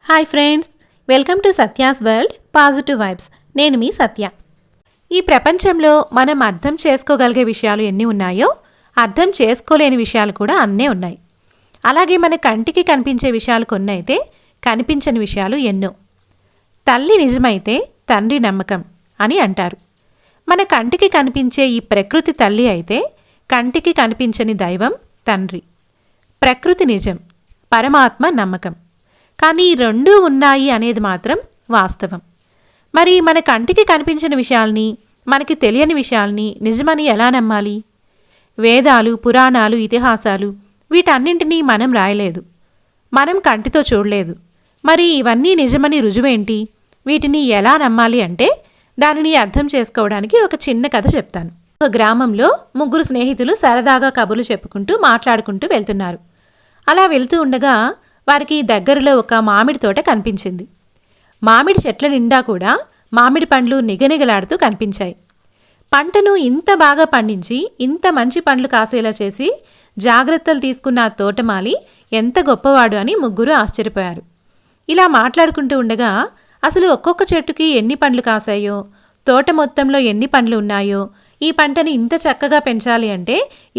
Hi friends, welcome to Satya's world positive vibes. నేను మీ సత్య. ఈ ప్రపంచంలో మనం అర్థం చేసుకోగలిగే విషయాలు ఎన్ని ఉన్నాయో అర్థం చేసుకోలేని విషయాలు కూడా అన్నే ఉన్నాయి. అలాగే మన కంటికి కనిపించే విషయాలు కొన్ని అయితే కనిపించని విషయాలు ఎన్నో. తల్లి నిజమైతే తండ్రి నమ్మకం అని అంటారు. మన కంటికి కనిపించే ఈ ప్రకృతి తల్లి అయితే కంటికి కనిపించని దైవం తండ్రి. ప్రకృతి నిజం, పరమాత్మ నమ్మకం. కానీ ఈ రెండూ ఉన్నాయి అనేది మాత్రం వాస్తవం. మరి మన కంటికి కనిపించిన విషయాల్ని, మనకి తెలియని విషయాల్ని నిజమని ఎలా నమ్మాలి? వేదాలు, పురాణాలు, ఇతిహాసాలు వీటన్నింటినీ మనం రాయలేదు, మనం కంటితో చూడలేదు. మరి ఇవన్నీ నిజమని రుజువేంటి? వీటిని ఎలా నమ్మాలి అంటే దానిని అర్థం చేసుకోవడానికి ఒక చిన్న కథ చెప్తాను. ఒక గ్రామంలో ముగ్గురు స్నేహితులు సరదాగా కబుర్లు చెప్పుకుంటూ మాట్లాడుకుంటూ వెళ్తున్నారు. అలా వెళ్తూ ఉండగా వారికి దగ్గరలో ఒక మామిడి తోట కనిపించింది. మామిడి చెట్ల నిండా కూడా మామిడి పండ్లు నిగనిగలాడుతూ కనిపించాయి. పంటను ఇంత బాగా పండించి ఇంత మంచి పండ్లు కాసేలా చేసి జాగ్రత్తలు తీసుకున్న ఆ తోటమాలి ఎంత గొప్పవాడు అని ముగ్గురు ఆశ్చర్యపోయారు. ఇలా మాట్లాడుకుంటూ ఉండగా అసలు ఒక్కొక్క చెట్టుకి ఎన్ని పండ్లు కాసాయో, తోట మొత్తంలో ఎన్ని పండ్లు ఉన్నాయో, ఈ పంటని ఇంత చక్కగా పెంచాలి అంటే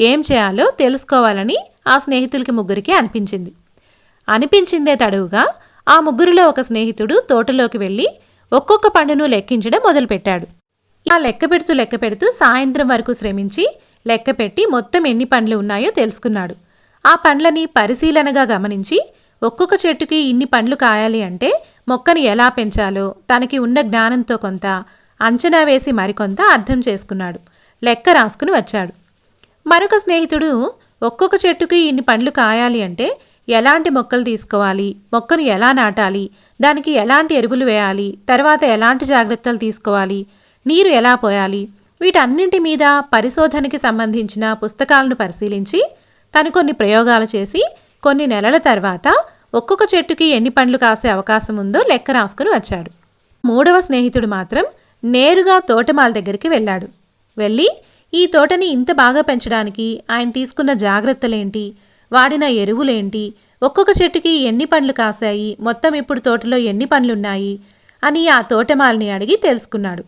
ఏం చేయాలో తెలుసుకోవాలని ఆ స్నేహితులకి ముగ్గురికి అనిపించిందే తడువుగా ఆ ముగ్గురిలో ఒక స్నేహితుడు తోటలోకి వెళ్ళి ఒక్కొక్క పండును లెక్కించడం మొదలుపెట్టాడు. ఇలా లెక్క పెడుతూ సాయంత్రం వరకు శ్రమించి లెక్కపెట్టి మొత్తం ఎన్ని పండ్లు ఉన్నాయో తెలుసుకున్నాడు. ఆ పండ్లని పరిశీలనగా గమనించి ఒక్కొక్క చెట్టుకి ఇన్ని పండ్లు కాయాలి అంటే మొక్కని ఎలా పెంచాలో తనకి ఉన్న జ్ఞానంతో కొంత అంచనా వేసి మరికొంత అర్థం చేసుకున్నాడు. లెక్క రాసుకుని వచ్చాడు. మరొక స్నేహితుడు ఒక్కొక్క చెట్టుకి ఇన్ని పండ్లు కాయాలి అంటే ఎలాంటి మొక్కలు తీసుకోవాలి, మొక్కను ఎలా నాటాలి, దానికి ఎలాంటి ఎరువులు వేయాలి, తర్వాత ఎలాంటి జాగ్రత్తలు తీసుకోవాలి, నీరు ఎలా పోయాలి, వీటన్నింటి మీద పరిశోధనకి సంబంధించిన పుస్తకాలను పరిశీలించి తను కొన్ని ప్రయోగాలు చేసి కొన్ని నెలల తర్వాత ఒక్కొక్క చెట్టుకి ఎన్ని పండ్లు కాసే అవకాశం ఉందో లెక్క రాసుకుని వచ్చాడు. మూడవ స్నేహితుడు మాత్రం నేరుగా తోటమాల దగ్గరికి వెళ్ళాడు. వెళ్ళి ఈ తోటని ఇంత బాగా పెంచడానికి ఆయన తీసుకున్న జాగ్రత్తలేంటి, వాడిన ఎరువులేంటి, ఒక్కొక్క చెట్టుకి ఎన్ని పండ్లు కాశాయి, మొత్తం ఇప్పుడు తోటలో ఎన్ని పండ్లున్నాయి అని ఆ తోటమాలిని అడిగి తెలుసుకున్నాడు.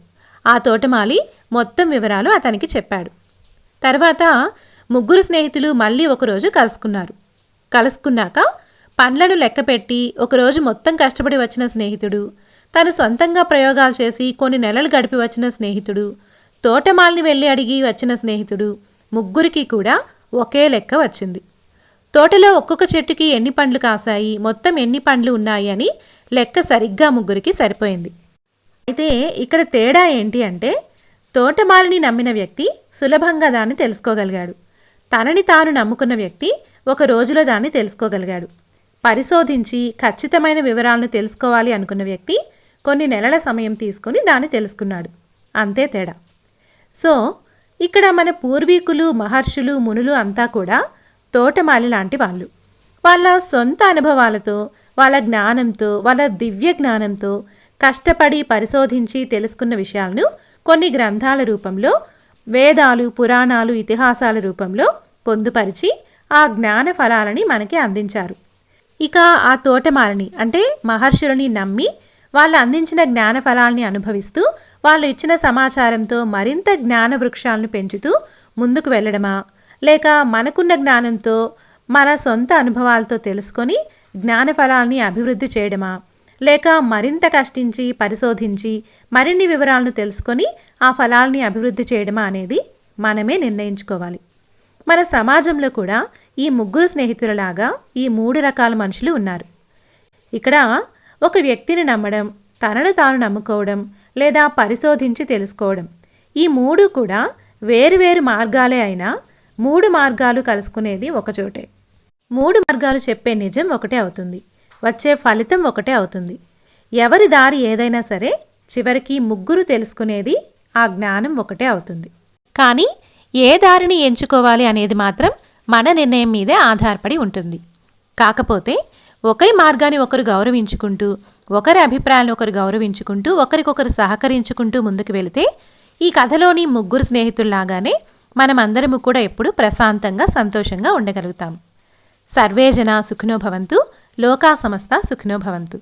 ఆ తోటమాలి మొత్తం వివరాలు అతనికి చెప్పాడు. తర్వాత ముగ్గురు స్నేహితులు మళ్ళీ ఒకరోజు కలుసుకున్నాక పండ్లను లెక్కపెట్టి ఒకరోజు మొత్తం కష్టపడి వచ్చిన స్నేహితుడు, తను సొంతంగా ప్రయోగాలు చేసి కొన్ని నెలలు గడిపి వచ్చిన స్నేహితుడు, తోటమాలిని వెళ్ళి అడిగి వచ్చిన స్నేహితుడు, ముగ్గురికి కూడా ఒకే లెక్క వచ్చింది. తోటలో ఒక్కొక్క చెట్టుకి ఎన్ని పండ్లు కాసాయి, మొత్తం ఎన్ని పండ్లు ఉన్నాయి అని లెక్క సరిగ్గా ముగ్గురికి సరిపోయింది. అయితే ఇక్కడ తేడా ఏంటి అంటే తోటమాలిని నమ్మిన వ్యక్తి సులభంగా దాన్ని తెలుసుకోగలిగాడు. తనని తాను నమ్ముకున్న వ్యక్తి ఒక రోజులో దాన్ని తెలుసుకోగలిగాడు. పరిశోధించి ఖచ్చితమైన వివరాలను తెలుసుకోవాలి అనుకున్న వ్యక్తి కొన్ని నెలల సమయం తీసుకొని దాన్ని తెలుసుకున్నాడు. అంతే తేడా. సో ఇక్కడ మన పూర్వీకులు, మహర్షులు, మునులు అంతా కూడా తోటమాలి లాంటి వాళ్ళు. వాళ్ళ సొంత అనుభవాలతో, వాళ్ళ జ్ఞానంతో, వాళ్ళ దివ్య జ్ఞానంతో కష్టపడి పరిశోధించి తెలుసుకున్న విషయాలను కొన్ని గ్రంథాల రూపంలో, వేదాలు, పురాణాలు, ఇతిహాసాల రూపంలో పొందుపరిచి ఆ జ్ఞాన ఫలాలని మనకి అందించారు. ఇక ఆ తోటమాలిని అంటే మహర్షులని నమ్మి వాళ్ళు అందించిన జ్ఞాన ఫలాల్ని అనుభవిస్తూ వాళ్ళు ఇచ్చిన సమాచారంతో మరింత జ్ఞాన వృక్షాలను పెంచుతూ ముందుకు వెళ్ళడమా, లేక మనకున్న జ్ఞానంతో మన సొంత అనుభవాలతో తెలుసుకొని జ్ఞాన ఫలాల్ని అభివృద్ధి చేయడమా, లేక మరింత కష్టించి పరిశోధించి మరిన్ని వివరాలను తెలుసుకొని ఆ ఫలాల్ని అభివృద్ధి చేయడమా అనేది మనమే నిర్ణయించుకోవాలి. మన సమాజంలో కూడా ఈ ముగ్గురు స్నేహితులలాగా ఈ 3 రకాల మనుషులు ఉన్నారు. ఇక్కడ ఒక వ్యక్తిని నమ్మడం, తనను తాను నమ్ముకోవడం, లేదా పరిశోధించి తెలుసుకోవడం, ఈ 3 కూడా వేరువేరు మార్గాలే అయినా 3 మార్గాలు కలుసుకునేది ఒకచోటే. 3 మార్గాలు చెప్పే నిజం ఒకటే అవుతుంది, వచ్చే ఫలితం ఒకటే అవుతుంది. ఎవరి దారి ఏదైనా సరే చివరికి ముగ్గురు తెలుసుకునేది ఆ జ్ఞానం ఒకటే అవుతుంది. కానీ ఏ దారిని ఎంచుకోవాలి అనేది మాత్రం మన నిర్ణయం మీదే ఆధారపడి ఉంటుంది. కాకపోతే ఒకరి మార్గాన్ని ఒకరు గౌరవించుకుంటూ, ఒకరి అభిప్రాయాలను ఒకరు గౌరవించుకుంటూ, ఒకరికొకరు సహకరించుకుంటూ ముందుకు వెళితే ఈ కథలోని ముగ్గురు స్నేహితుల్లాగానే మనమందరము కూడా ఎప్పుడు ప్రశాంతంగా, సంతోషంగా ఉండగలుగుతాం. సర్వే జనా సుఖినో భవంతు, లోకా సమస్తా సుఖినో భవంతు.